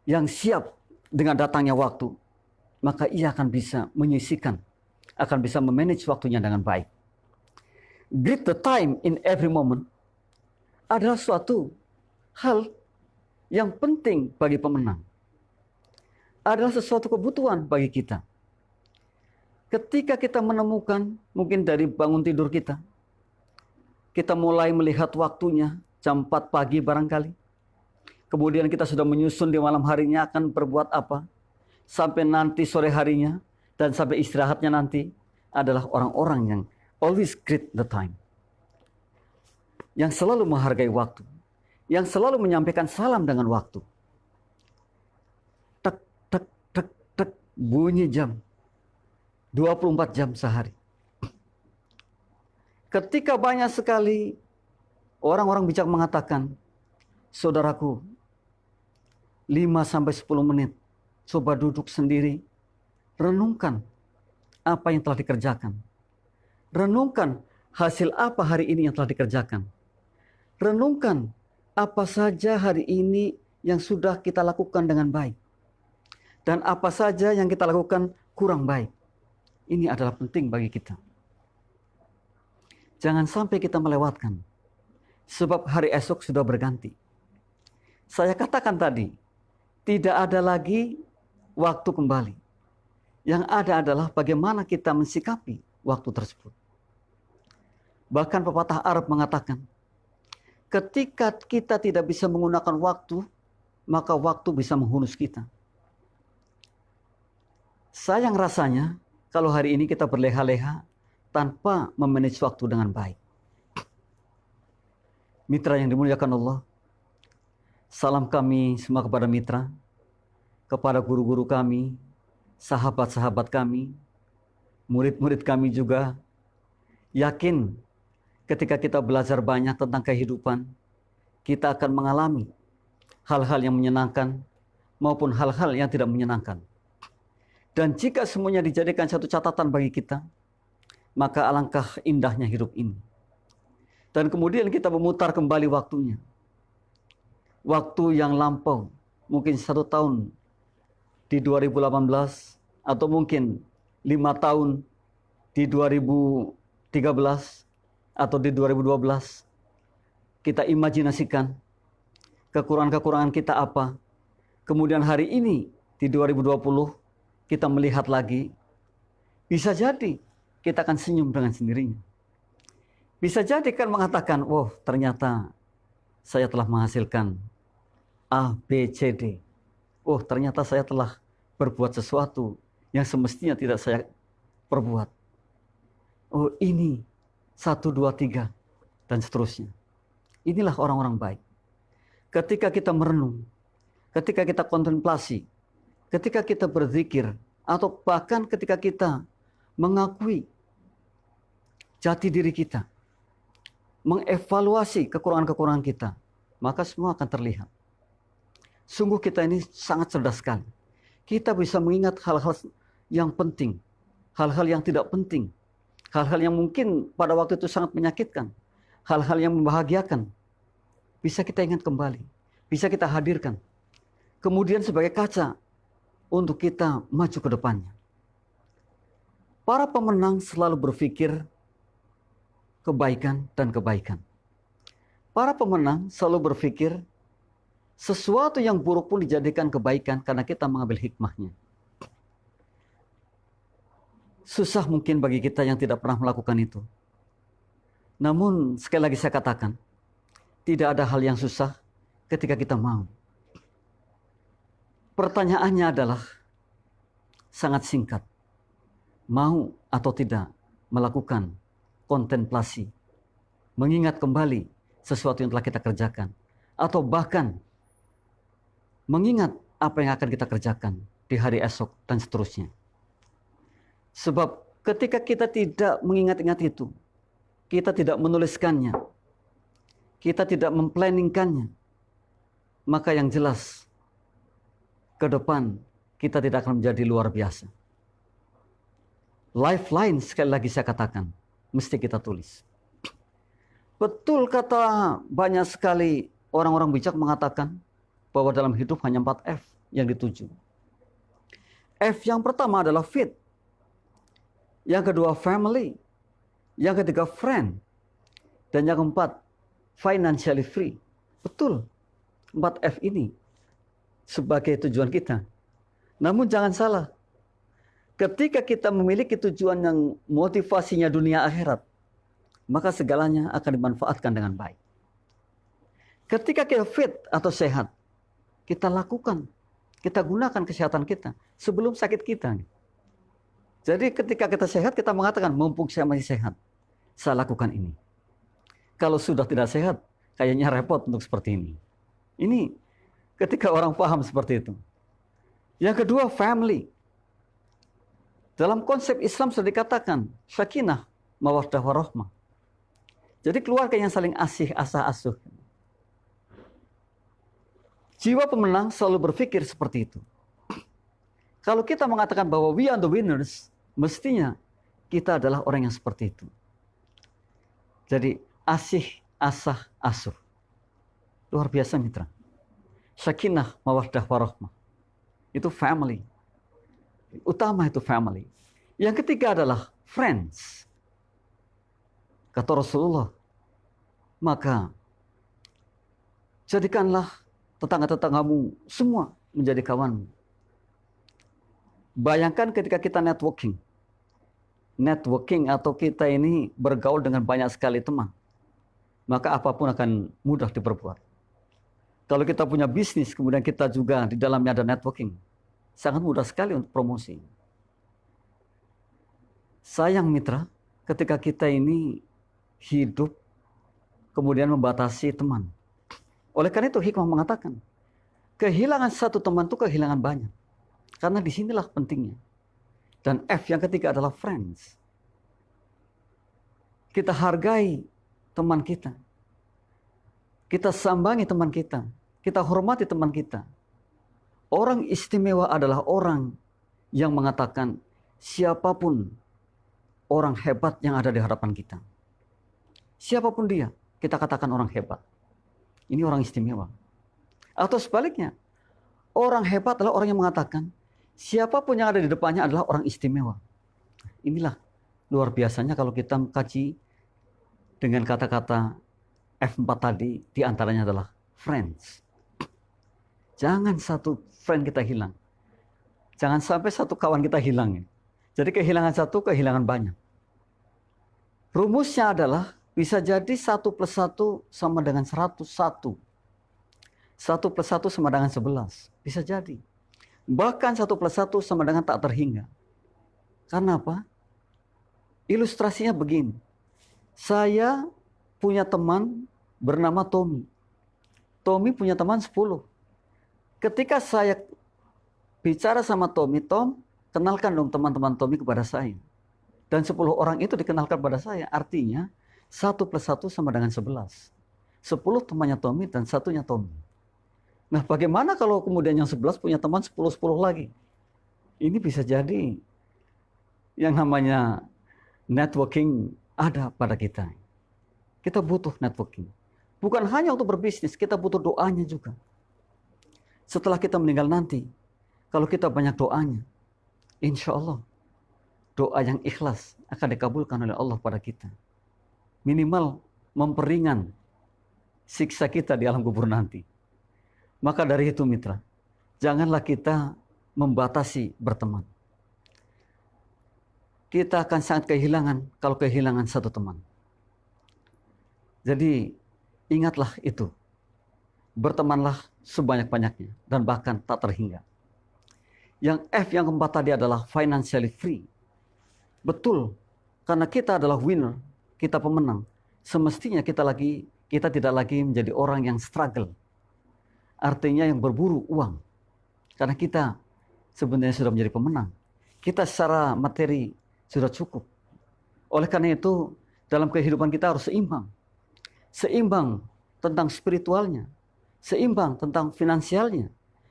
yang siap dengan datangnya waktu, maka ia akan bisa menyisihkan, akan bisa memanage waktunya dengan baik. Greet the time in every moment adalah suatu hal yang penting bagi pemenang. Adalah sesuatu kebutuhan bagi kita. Ketika kita menemukan, mungkin dari bangun tidur kita mulai melihat waktunya jam 4 pagi barangkali. Kemudian kita sudah menyusun di malam harinya akan berbuat apa. Sampai nanti sore harinya dan sampai istirahatnya nanti adalah orang-orang yang always greet the time. Yang selalu menghargai waktu. Yang selalu menyampaikan salam dengan waktu. Tek, tek, tek, tek, bunyi jam. 24 jam sehari. Ketika banyak sekali orang-orang bijak mengatakan, saudaraku, 5-10 menit, coba duduk sendiri, renungkan apa yang telah dikerjakan. Renungkan hasil apa hari ini yang telah dikerjakan. Renungkan apa saja hari ini yang sudah kita lakukan dengan baik. Dan apa saja yang kita lakukan kurang baik. Ini adalah penting bagi kita. Jangan sampai kita melewatkan. Sebab hari esok sudah berganti. Saya katakan tadi, tidak ada lagi waktu kembali. Yang ada adalah bagaimana kita mensikapi waktu tersebut. Bahkan pepatah Arab mengatakan, ketika kita tidak bisa menggunakan waktu, maka waktu bisa menghunus kita. Sayang rasanya, kalau hari ini kita berleha-leha tanpa memanage waktu dengan baik. Mitra yang dimuliakan Allah, salam kami semua kepada mitra, kepada guru-guru kami, sahabat-sahabat kami, murid-murid kami juga. Yakin ketika kita belajar banyak tentang kehidupan, kita akan mengalami hal-hal yang menyenangkan maupun hal-hal yang tidak menyenangkan. Dan jika semuanya dijadikan satu catatan bagi kita, maka alangkah indahnya hidup ini. Dan kemudian kita memutar kembali waktunya. Waktu yang lampau, mungkin 1 tahun di 2018, atau mungkin 5 tahun di 2013, atau di 2012. Kita imajinasikan kekurangan-kekurangan kita apa. Kemudian hari ini di 2020, kita melihat lagi, bisa jadi kita akan senyum dengan sendirinya. Bisa jadi kan mengatakan, wah ternyata saya telah menghasilkan A, B, C, D. Oh ternyata saya telah berbuat sesuatu yang semestinya tidak saya perbuat. Oh ini 1, 2, 3 dan seterusnya. Inilah orang-orang baik. Ketika kita merenung, ketika kita kontemplasi, ketika kita berzikir, atau bahkan ketika kita mengakui jati diri kita, mengevaluasi kekurangan-kekurangan kita, maka semua akan terlihat. Sungguh kita ini sangat cerdas sekali. Kita bisa mengingat hal-hal yang penting, hal-hal yang tidak penting, hal-hal yang mungkin pada waktu itu sangat menyakitkan, hal-hal yang membahagiakan. Bisa kita ingat kembali, bisa kita hadirkan. Kemudian sebagai kaca untuk kita maju ke depannya. Para pemenang selalu berpikir kebaikan dan kebaikan. Para pemenang selalu berpikir sesuatu yang buruk pun dijadikan kebaikan karena kita mengambil hikmahnya. Susah mungkin bagi kita yang tidak pernah melakukan itu. Namun sekali lagi saya katakan, tidak ada hal yang susah ketika kita mau. Pertanyaannya adalah sangat singkat. Mau atau tidak melakukan kontemplasi, mengingat kembali sesuatu yang telah kita kerjakan, atau bahkan mengingat apa yang akan kita kerjakan di hari esok dan seterusnya. Sebab ketika kita tidak mengingat-ingat itu, kita tidak menuliskannya, kita tidak memplanningkannya, maka yang jelas ke depan kita tidak akan menjadi luar biasa. Lifeline, sekali lagi saya katakan, mesti kita tulis. Betul kata banyak sekali orang-orang bijak mengatakan bahwa dalam hidup hanya 4 F yang dituju. F yang pertama adalah fit. Yang kedua family. Yang ketiga friend. Dan yang keempat financially free. Betul, 4 F ini sebagai tujuan kita. Namun jangan salah. Ketika kita memiliki tujuan yang motivasinya dunia akhirat, maka segalanya akan dimanfaatkan dengan baik. Ketika kita fit atau sehat, kita lakukan, kita gunakan kesehatan kita sebelum sakit kita. Jadi ketika kita sehat, kita mengatakan, mumpung saya masih sehat, saya lakukan ini. Kalau sudah tidak sehat, kayaknya repot untuk seperti ini. Ini ketika orang paham seperti itu. Yang kedua, family. Dalam konsep Islam sudah dikatakan sakinah, mawaddah warahmah. Jadi keluarga yang saling asih, asah, asuh. Jiwa pemenang selalu berpikir seperti itu. Kalau kita mengatakan bahwa we are the winners, mestinya kita adalah orang yang seperti itu. Jadi asih, asah, asuh. Luar biasa mitra. Sakinah, mawaddah warahmah. Itu family. Utama itu family. Yang ketiga adalah friends. Kata Rasulullah, maka jadikanlah tetangga-tetanggamu semua menjadi kawanmu. Bayangkan ketika kita networking. Networking atau kita ini bergaul dengan banyak sekali teman. Maka apapun akan mudah diperbuat. Kalau kita punya bisnis, kemudian kita juga di dalamnya ada networking. Sangat mudah sekali untuk promosi. Sayang mitra, ketika kita ini hidup, kemudian membatasi teman. Oleh karena itu hikmah mengatakan, kehilangan satu teman itu kehilangan banyak. Karena disinilah pentingnya. Dan F yang ketiga adalah friends. Kita hargai teman kita. Kita sambangi teman kita. Kita hormati teman kita. Orang istimewa adalah orang yang mengatakan siapapun orang hebat yang ada di hadapan kita. Siapapun dia, kita katakan orang hebat. Ini orang istimewa. Atau sebaliknya, orang hebat adalah orang yang mengatakan siapapun yang ada di depannya adalah orang istimewa. Inilah luar biasanya kalau kita mengkaji dengan kata-kata F4 tadi, diantaranya adalah friends. Jangan satu friend kita hilang. Jangan sampai satu kawan kita hilang. Jadi kehilangan satu, kehilangan banyak. Rumusnya adalah bisa jadi 1 + 1 sama dengan 101. 1 + 1 sama dengan 11. Bisa jadi. Bahkan 1 + 1 sama dengan tak terhingga. Karena apa? Ilustrasinya begini. Saya punya teman bernama Tommy. Tommy punya teman 10. Ketika saya bicara sama Tommy, Tom, kenalkan dong teman-teman Tommy kepada saya. Dan 10 orang itu dikenalkan kepada saya. Artinya 1 + 1 sama dengan 11. 10 temannya Tommy dan satunya Tommy. Nah bagaimana kalau kemudian yang 11 punya teman 10-10 lagi? Ini bisa jadi yang namanya networking ada pada kita. Kita butuh networking. Bukan hanya untuk berbisnis, kita butuh doanya juga. Setelah kita meninggal nanti, kalau kita banyak doanya, insya Allah doa yang ikhlas akan dikabulkan oleh Allah pada kita. Minimal memperingan siksa kita di alam kubur nanti. Maka dari itu mitra, janganlah kita membatasi berteman. kita akan sangat kehilangan kalau kehilangan satu teman. Jadi ingatlah itu. Bertemanlah sebanyak-banyaknya dan bahkan tak terhingga. Yang F yang keempat tadi adalah financially free. Betul, karena kita adalah winner, kita pemenang. Semestinya kita tidak lagi menjadi orang yang struggle. Artinya yang berburu uang. Karena kita sebenarnya sudah menjadi pemenang. Kita secara materi sudah cukup. Oleh karena itu, dalam kehidupan kita harus seimbang. Seimbang tentang spiritualnya, seimbang tentang finansialnya,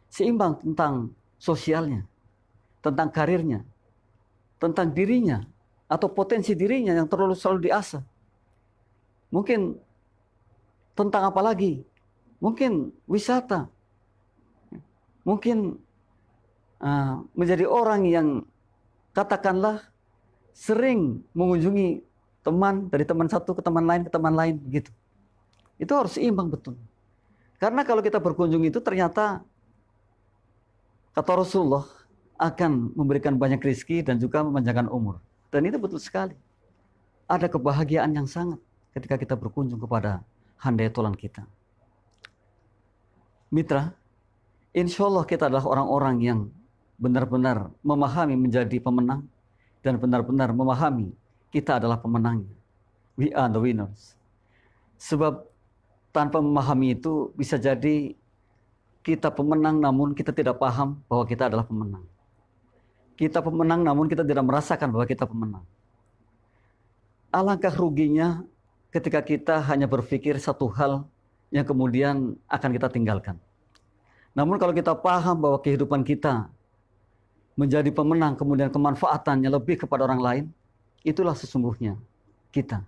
seimbang tentang sosialnya, tentang karirnya, tentang dirinya, atau potensi dirinya yang selalu diasah. Mungkin tentang apa lagi? Mungkin wisata. Mungkin menjadi orang yang katakanlah sering mengunjungi teman, dari teman satu ke teman lain gitu. Itu harus seimbang betul. Karena kalau kita berkunjung itu ternyata kata Rasulullah akan memberikan banyak rezeki dan juga memanjangkan umur. Dan itu betul sekali. Ada kebahagiaan yang sangat ketika kita berkunjung kepada handai tolan kita. Mitra, insya Allah kita adalah orang-orang yang benar-benar memahami menjadi pemenang dan benar-benar memahami kita adalah pemenangnya. We are the winners. Sebab tanpa memahami itu bisa jadi kita pemenang namun kita tidak paham bahwa kita adalah pemenang. Kita pemenang namun kita tidak merasakan bahwa kita pemenang. Alangkah ruginya ketika kita hanya berpikir satu hal yang kemudian akan kita tinggalkan. Namun kalau kita paham bahwa kehidupan kita menjadi pemenang kemudian kemanfaatannya lebih kepada orang lain, itulah sesungguhnya kita.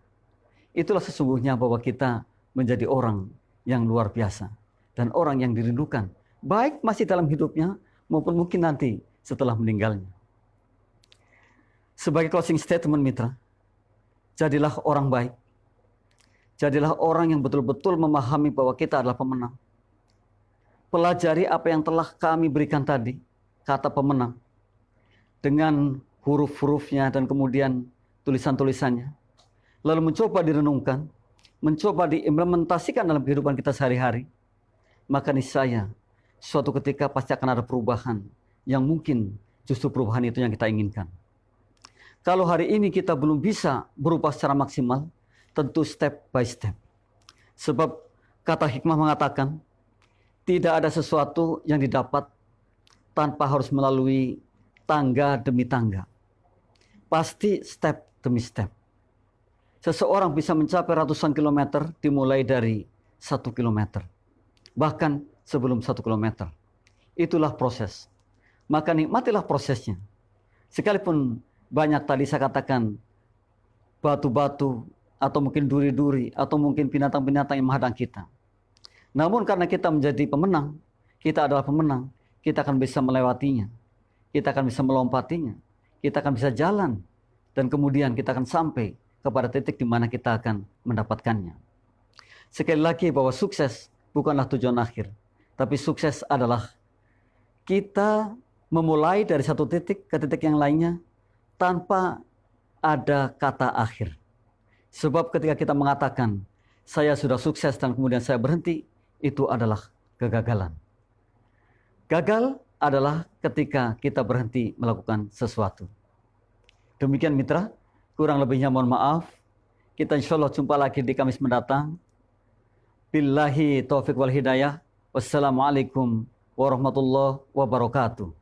Itulah sesungguhnya bahwa kita menjadi orang yang luar biasa dan orang yang dirindukan, baik masih dalam hidupnya maupun mungkin nanti setelah meninggalnya. Sebagai closing statement mitra, jadilah orang baik. Jadilah orang yang betul-betul memahami bahwa kita adalah pemenang. Pelajari apa yang telah kami berikan tadi, kata pemenang, dengan huruf-hurufnya dan kemudian tulisan-tulisannya. Lalu mencoba direnungkan, mencoba diimplementasikan dalam kehidupan kita sehari-hari. Maka niscaya suatu ketika pasti akan ada perubahan yang mungkin justru perubahan itu yang kita inginkan. Kalau hari ini kita belum bisa berubah secara maksimal, tentu step by step. Sebab kata hikmah mengatakan, tidak ada sesuatu yang didapat tanpa harus melalui tangga demi tangga. Pasti step demi step. Seseorang bisa mencapai ratusan kilometer dimulai dari 1 kilometer. Bahkan sebelum 1 kilometer. Itulah proses. Maka nikmatilah prosesnya. Sekalipun banyak tadi saya katakan batu-batu atau mungkin duri-duri atau mungkin binatang-binatang yang menghadang kita. Namun karena kita menjadi pemenang, kita adalah pemenang, kita akan bisa melewatinya. Kita akan bisa melompatinya. Kita akan bisa jalan. Dan kemudian kita akan sampai kepada titik di mana kita akan mendapatkannya. Sekali lagi bahwa sukses bukanlah tujuan akhir. Tapi sukses adalah kita memulai dari satu titik ke titik yang lainnya tanpa ada kata akhir. Sebab ketika kita mengatakan, saya sudah sukses dan kemudian saya berhenti, itu adalah kegagalan. Gagal adalah ketika kita berhenti melakukan sesuatu. Demikian mitra, kurang lebihnya mohon maaf. Kita insya Allah jumpa lagi di Kamis mendatang. Billahi taufiq wal hidayah. Wassalamualaikum warahmatullahi wabarakatuh.